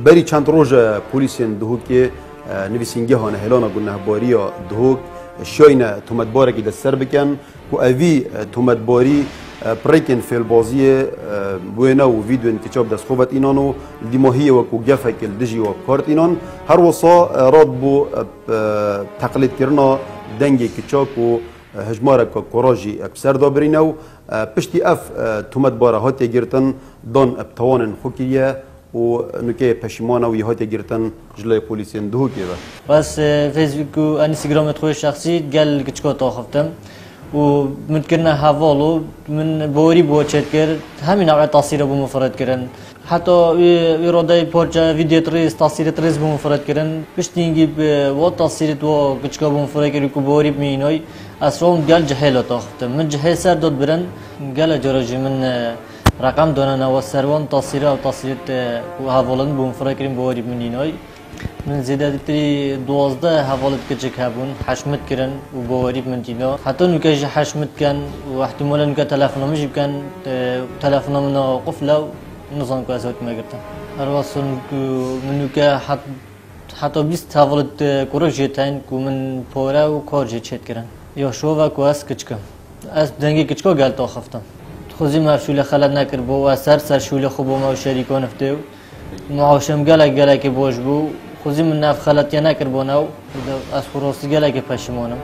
بری چند روز پلیسین دهوک نویسنگی هانه هلانا گناه باریا دهوک شاینه تومتباره که دستر بکن و اوی تومتباری پریکن فیل بازی بوینا و ویدیو انتشاب دست خوبت اینانو دیماهی و کوجفه کل دجی و کارت اینان هر وصا راد بو تقلید کرنا دنگی کچاک و هجماره که کراجی بسر دابرینو پشتی اف تومتباره هاتی گرتن دان ابتوان خوکیه و نکه پشیمانه و یهات گرتن جلوی پلیسین دهو که بس فیسبوک و اینستاگرام خوی شخصی گل کچکا تاخفتم و متكرنا حوالو من بوري بوچت كر همين على تصوير ابو مفرد كرن حتى يروداي بورجا فيديو تريس تصوير تريس ابو مفرد كرن بشتينجي و تصوير تو كچكا ابو مفرد كر كو بوري مينوي اسوم قال جهيل تاخت من جهيل سر دود برن قال جرجي من رقم دوننا وسروان تصوير او تصوير حوالن ابو مفرد كرن بوري منينوي من زیاده تری 12 حوالت کچک هبون حشمت کردن و باوری من دینا حتی نکش حشمت کن و احتمالا نک تلفنامش بکن تلفنامنا قفله و نظام که ازت میگرتن هر وقت من نک حتی 20 حوالت کورک جتین که من پاره و کار جت کردن یا شو و کوس کچکم از دنگی کچکا گلت آخفتم خوزی مرشول خلد نکرد با سر شول خوب ما شریکان افتاد معاشم گله که باش بو خوزی من نف خلط یا نکر بانو از خراستی گله که پشیمانم